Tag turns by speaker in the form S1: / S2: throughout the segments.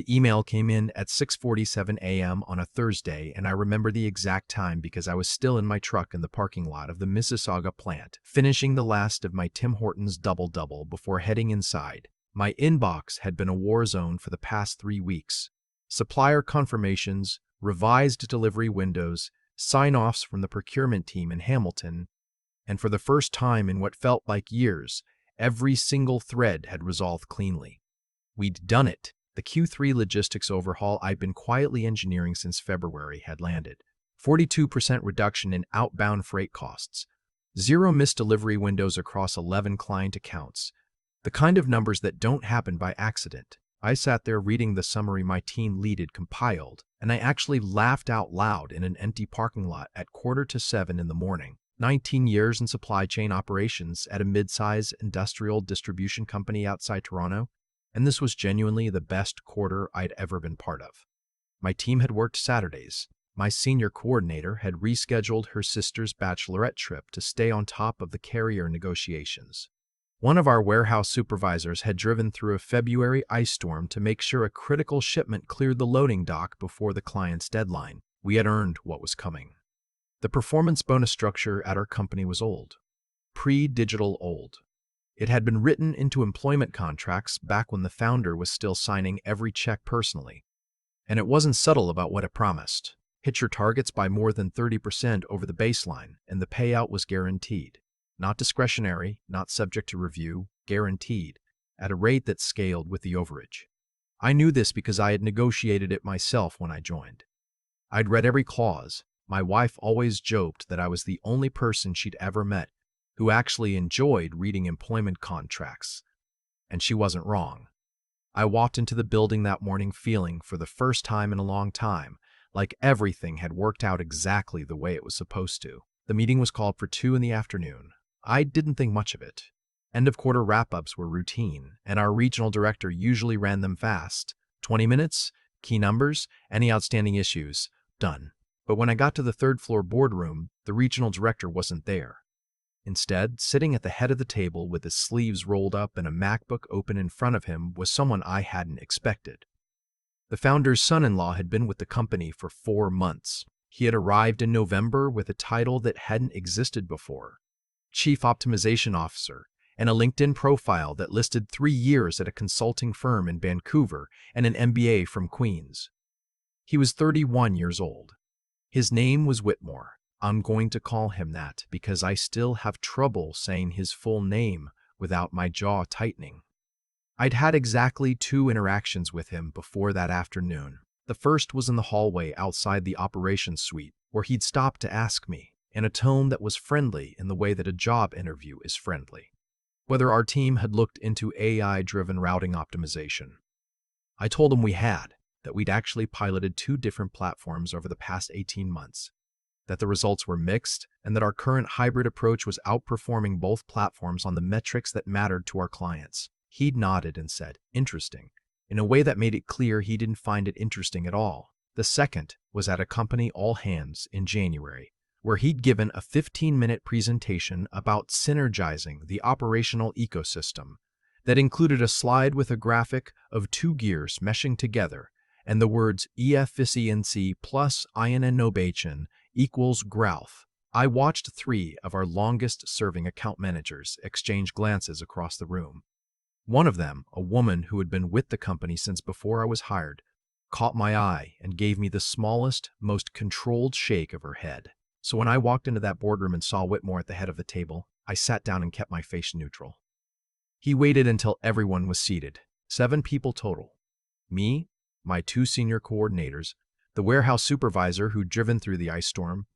S1: The email came in at 6:47 a.m. on a Thursday, and I remember the exact time because I was still in my truck in the parking lot of the Mississauga plant, finishing the last of my Tim Hortons double-double before heading inside. My inbox had been a war zone for the past 3 weeks. Supplier confirmations, revised delivery windows, sign-offs from the procurement team in Hamilton, and for the first time in what felt like years, every single thread had resolved cleanly. We'd done it. The Q3 logistics overhaul I'd been quietly engineering since February had landed. 42% reduction in outbound freight costs. 0 missed delivery windows across 11 client accounts. The kind of numbers that don't happen by accident. I sat there reading the summary my team lead had compiled, and I actually laughed out loud in an empty parking lot at 6:45 in the morning. 19 years in supply chain operations at a mid-size industrial distribution company outside Toronto, and this was genuinely the best quarter I'd ever been part of. My team had worked Saturdays. My senior coordinator had rescheduled her sister's bachelorette trip to stay on top of the carrier negotiations. One of our warehouse supervisors had driven through a February ice storm to make sure a critical shipment cleared the loading dock before the client's deadline. We had earned what was coming. The performance bonus structure at our company was old. Pre-digital old. It had been written into employment contracts back when the founder was still signing every check personally. And it wasn't subtle about what it promised. Hit your targets by more than 30% over the baseline, and the payout was guaranteed. Not discretionary, not subject to review, guaranteed, at a rate that scaled with the overage. I knew this because I had negotiated it myself when I joined. I'd read every clause. My wife always joked that I was the only person she'd ever met who actually enjoyed reading employment contracts. And she wasn't wrong. I walked into the building that morning feeling, for the first time in a long time, like everything had worked out exactly the way it was supposed to. The meeting was called for 2 in the afternoon. I didn't think much of it. End-of-quarter wrap-ups were routine, and our regional director usually ran them fast. 20 minutes, key numbers, any outstanding issues, done. But when I got to the third-floor boardroom, the regional director wasn't there. Instead, sitting at the head of the table with his sleeves rolled up and a MacBook open in front of him was someone I hadn't expected. The founder's son-in-law had been with the company for 4 months. He had arrived in November with a title that hadn't existed before: Chief Optimization Officer, and a LinkedIn profile that listed 3 years at a consulting firm in Vancouver and an MBA from Queens. He was 31 years old. His name was Whitmore. I'm going to call him that because I still have trouble saying his full name without my jaw tightening. I'd had exactly 2 interactions with him before that afternoon. The first was in the hallway outside the operations suite, where he'd stopped to ask me, in a tone that was friendly in the way that a job interview is friendly, whether our team had looked into AI-driven routing optimization. I told him we had, that we'd actually piloted 2 different platforms over the past 18 months, that the results were mixed, and that our current hybrid approach was outperforming both platforms on the metrics that mattered to our clients. He'd nodded and said, "Interesting," in a way that made it clear he didn't find it interesting at all. The second was at a company all-hands in January, where he'd given a 15-minute presentation about synergizing the operational ecosystem that included a slide with a graphic of 2 gears meshing together and the words efficiency plus innovation equals growth. I watched 3 of our longest-serving account managers exchange glances across the room. One of them, a woman who had been with the company since before I was hired, caught my eye and gave me the smallest, most controlled shake of her head. So when I walked into that boardroom and saw Whitmore at the head of the table, I sat down and kept my face neutral. He waited until everyone was seated. 7 people total. Me, my 2 senior coordinators, the warehouse supervisor who'd driven through the ice storm,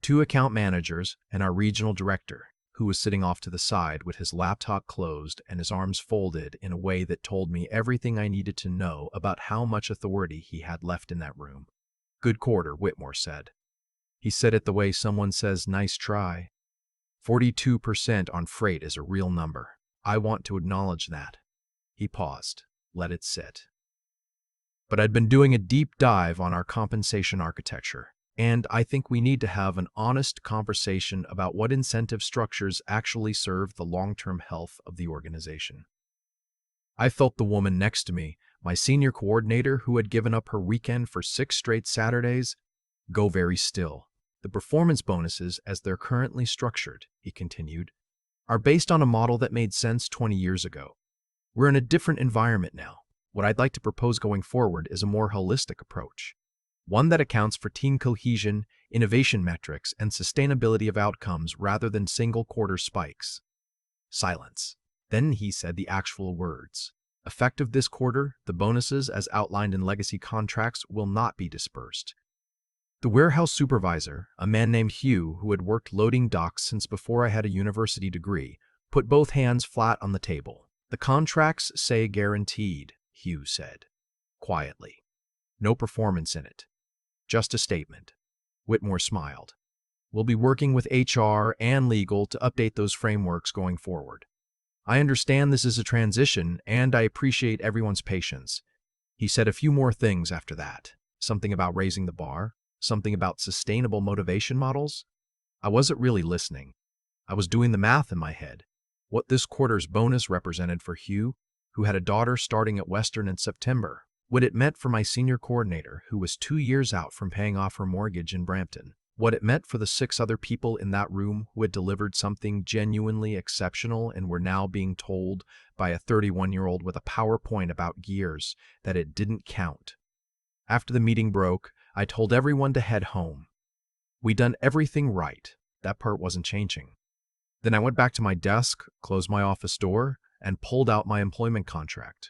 S1: 2 account managers, and our regional director, who was sitting off to the side with his laptop closed and his arms folded in a way that told me everything I needed to know about how much authority he had left in that room. "Good quarter," Whitmore said. He said it the way someone says, "Nice try." 42% on freight is a real number. I want to acknowledge that. He paused. Let it sit. But I'd been doing a deep dive on our compensation architecture, and I think we need to have an honest conversation about what incentive structures actually serve the long-term health of the organization. I felt the woman next to me, My senior coordinator, who had given up her weekend for 6 straight Saturdays, go very still. The performance bonuses, as they're currently structured, he continued, are based on a model that made sense 20 years ago. We're in a different environment now. What I'd like to propose going forward is a more holistic approach, one that accounts for team cohesion, innovation metrics, and sustainability of outcomes rather than single quarter spikes. Silence. Then he said the actual words. Effective this quarter, the bonuses as outlined in legacy contracts will not be dispersed. The warehouse supervisor, a man named Hugh who had worked loading docks since before I had a university degree, put both hands flat on the table. The contracts say guaranteed, Hugh said, quietly. No performance in it. Just a statement. Whitmore smiled. We'll be working with HR and legal to update those frameworks going forward. I understand this is a transition, and I appreciate everyone's patience. He said a few more things after that. Something about raising the bar, something about sustainable motivation models. I wasn't really listening. I was doing the math in my head. What this quarter's bonus represented for Hugh, who had a daughter starting at Western in September, what it meant for my senior coordinator, who was 2 years out from paying off her mortgage in Brampton, what it meant for the 6 other people in that room who had delivered something genuinely exceptional and were now being told by a 31-year-old with a PowerPoint about gears that it didn't count. After the meeting broke, I told everyone to head home. We'd done everything right. That part wasn't changing. Then I went back to my desk, closed my office door, and pulled out my employment contract.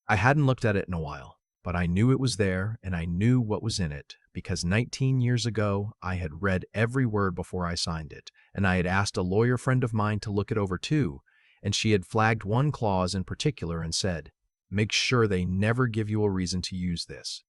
S1: I hadn't looked at it in a while, but I knew it was there and I knew what was in it because 19 years ago I had read every word before I signed it, and I had asked a lawyer friend of mine to look it over too, and she had flagged one clause in particular and said, "Make sure they never give you a reason to use this."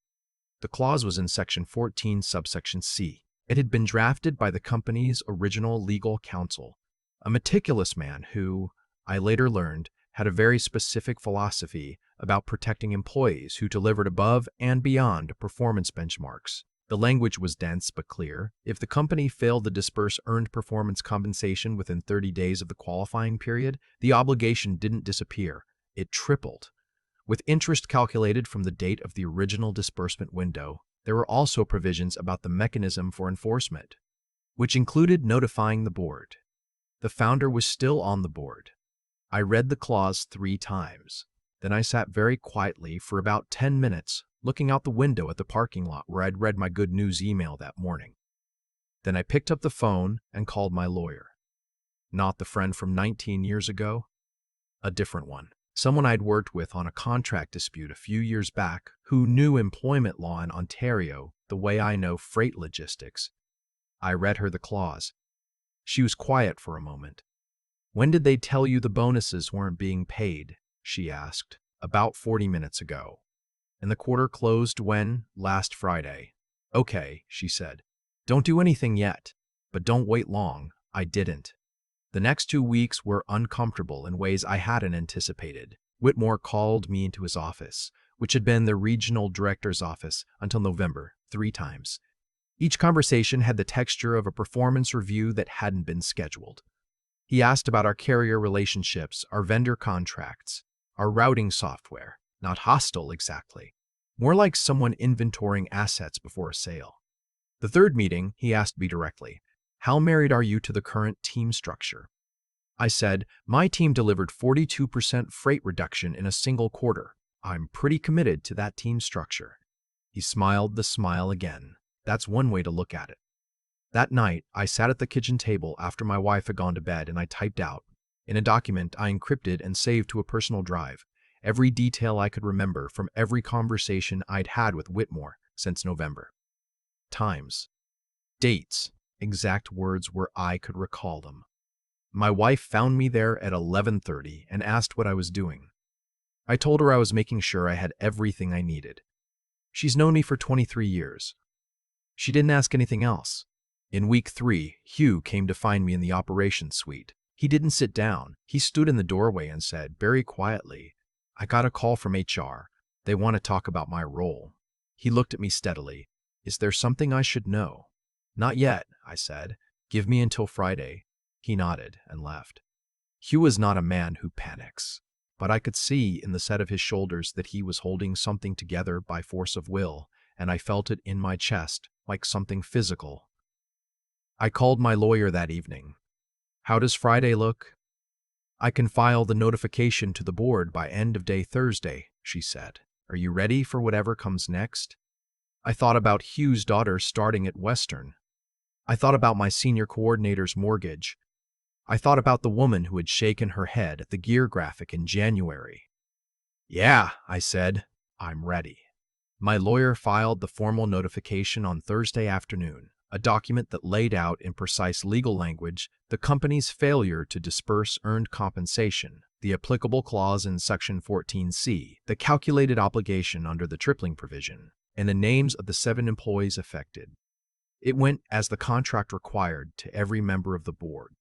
S1: The clause was in Section 14, subsection C. It had been drafted by the company's original legal counsel, a meticulous man who, I later learned, had a very specific philosophy about protecting employees who delivered above and beyond performance benchmarks. The language was dense but clear. If the company failed to disperse earned performance compensation within 30 days of the qualifying period, the obligation didn't disappear. It tripled. With interest calculated from the date of the original disbursement window, there were also provisions about the mechanism for enforcement, which included notifying the board. The founder was still on the board. I read the clause 3 times. Then I sat very quietly for about 10 minutes, looking out the window at the parking lot where I'd read my good news email that morning. Then I picked up the phone and called my lawyer. Not the friend from 19 years ago, a different one. Someone I'd worked with on a contract dispute a few years back who knew employment law in Ontario the way I know freight logistics. I read her the clause. She was quiet for a moment. "When did they tell you the bonuses weren't being paid?" she asked. "About 40 minutes ago. And the quarter closed when? Last Friday." "Okay," she said. "Don't do anything yet, but don't wait long." I didn't. The next 2 weeks were uncomfortable in ways I hadn't anticipated. Whitmore called me into his office, which had been the regional director's office until November, 3 times. Each conversation had the texture of a performance review that hadn't been scheduled. He asked about our carrier relationships, our vendor contracts, our routing software. Not hostile exactly. More like someone inventorying assets before a sale. The third meeting, he asked me directly, "How married are you to the current team structure?" I said, "My team delivered 42% freight reduction in a single quarter. I'm pretty committed to that team structure." He smiled the smile again. That's one way to look at it. That night, I sat at the kitchen table after my wife had gone to bed and I typed out, in a document I encrypted and saved to a personal drive, every detail I could remember from every conversation I'd had with Whitmore since November. Times. Dates. Exact words where I could recall them. My wife found me there at 11:30 and asked what I was doing. I told her I was making sure I had everything I needed. She's known me for 23 years. She didn't ask anything else. In week 3, Hugh came to find me in the operations suite. He didn't sit down. He stood in the doorway and said, very quietly, "I got a call from HR. They want to talk about my role." He looked at me steadily. "Is there something I should know?" "Not yet," I said. "Give me until Friday." He nodded and left. Hugh is not a man who panics. but I could see in the set of his shoulders that he was holding something together by force of will, and I felt it in my chest, like something physical. I called my lawyer that evening. "How does Friday look?" "I can file the notification to the board by end of day Thursday," she said. "Are you ready for whatever comes next?" I thought about Hugh's daughter starting at Western. I thought about my senior coordinator's mortgage. I thought about the woman who had shaken her head at the gear graphic in January. "Yeah," I said, "I'm ready." My lawyer filed the formal notification on Thursday afternoon, a document that laid out in precise legal language the company's failure to disperse earned compensation, the applicable clause in Section 14C, the calculated obligation under the tripling provision, and the names of the 7 employees affected. It went, as the contract required, to every member of the board.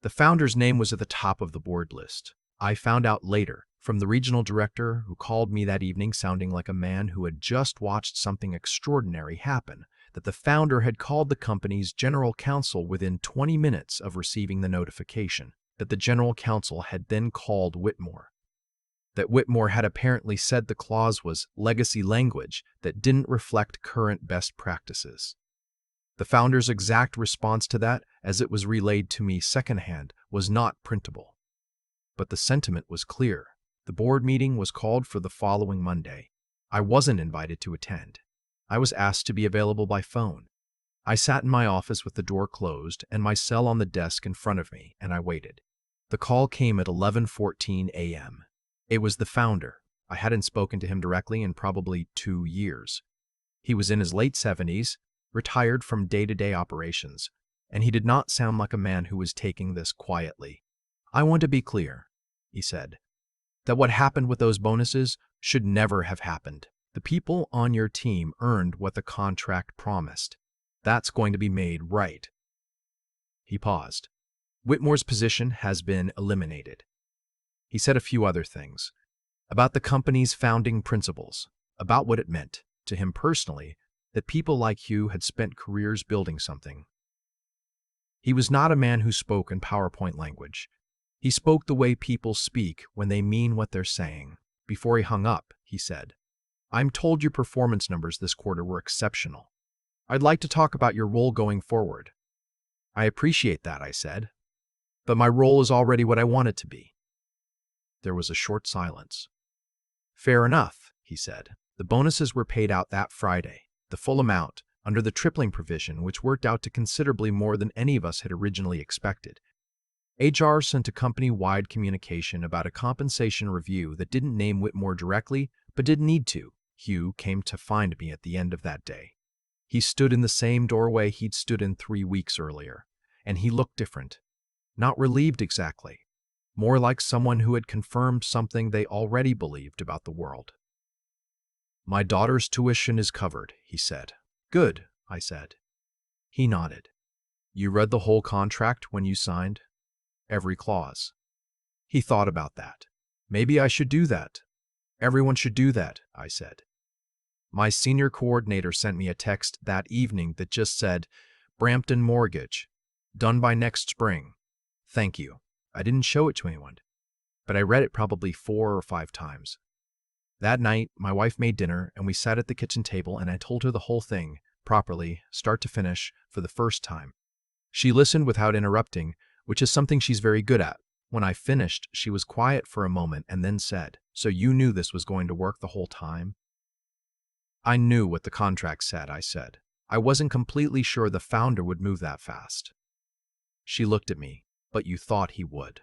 S1: The founder's name was at the top of the board list. I found out later, from the regional director who called me that evening sounding like a man who had just watched something extraordinary happen, that the founder had called the company's general counsel within 20 minutes of receiving the notification, that the general counsel had then called Whitmore, that Whitmore had apparently said the clause was legacy language that didn't reflect current best practices. The founder's exact response to that, as it was relayed to me secondhand, was not printable. But the sentiment was clear. The board meeting was called for the following Monday. I wasn't invited to attend. I was asked to be available by phone. I sat in my office with the door closed and my cell on the desk in front of me, and I waited. The call came at 11:14 a.m. It was the founder. I hadn't spoken to him directly in probably 2 years. He was in his late 70s, retired from day-to-day operations, and he did not sound like a man who was taking this quietly. "I want to be clear," he said, "that what happened with those bonuses should never have happened. The people on your team earned what the contract promised. That's going to be made right." He paused. "Whitmore's position has been eliminated." He said a few other things about the company's founding principles, about what it meant to him personally that people like Hugh had spent careers building something. He was not a man who spoke in PowerPoint language. He spoke the way people speak when they mean what they're saying. Before he hung up, he said, "I'm told your performance numbers this quarter were exceptional. I'd like to talk about your role going forward." "I appreciate that," I said, "but my role is already what I want it to be." There was a short silence. "Fair enough," he said. "The bonuses were paid out that Friday, the full amount, under the tripling provision, which worked out to considerably more than any of us had originally expected. HR sent a company-wide communication about a compensation review that didn't name Whitmore directly, but didn't need to. Hugh came to find me at the end of that day. He stood in the same doorway he'd stood in 3 weeks earlier, and he looked different. Not relieved exactly, more like someone who had confirmed something they already believed about the world. "My daughter's tuition is covered," he said. "Good," I said. He nodded. "You read the whole contract when you signed?" "Every clause." He thought about that. "Maybe I should do that." "Everyone should do that," I said. My senior coordinator sent me a text that evening that just said, "Brampton Mortgage. Done by next spring. Thank you." I didn't show it to anyone, but I read it probably 4 or 5 times. That night, my wife made dinner, and we sat at the kitchen table, and I told her the whole thing, properly, start to finish, for the first time. She listened without interrupting, which is something she's very good at. When I finished, she was quiet for a moment and then said, "So you knew this was going to work the whole time?" "I knew what the contract said," I said. "I wasn't completely sure the founder would move that fast." She looked at me. "But you thought he would."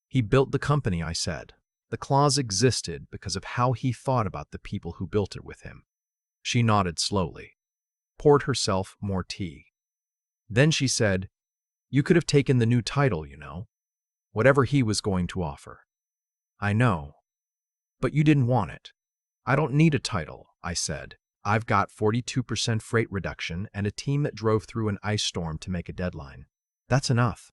S1: "He built the company," I said. "The clause existed because of how he thought about the people who built it with him." She nodded slowly, poured herself more tea. Then she said, "You could have taken the new title, you know, whatever he was going to offer." "I know, but you didn't want it." "I don't need a title," I said. "I've got 42% freight reduction and a team that drove through an ice storm to make a deadline. That's enough."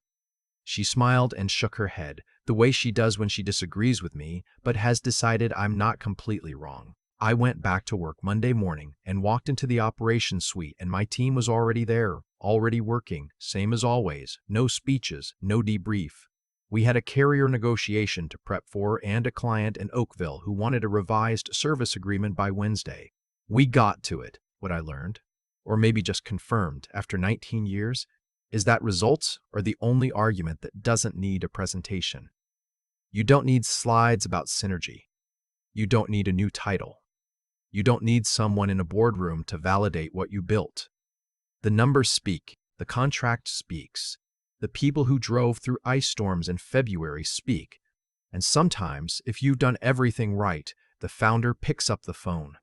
S1: She smiled and shook her head, the way she does when she disagrees with me, but has decided I'm not completely wrong. I went back to work Monday morning and walked into the operations suite, and my team was already there, already working, same as always, no speeches, no debrief. We had a carrier negotiation to prep for and a client in Oakville who wanted a revised service agreement by Wednesday. We got to it. What I learned, or maybe just confirmed after 19 years, is that results are the only argument that doesn't need a presentation. You don't need slides about synergy. You don't need a new title. You don't need someone in a boardroom to validate what you built. The numbers speak. The contract speaks. The people who drove through ice storms in February speak. And sometimes, if you've done everything right, the founder picks up the phone.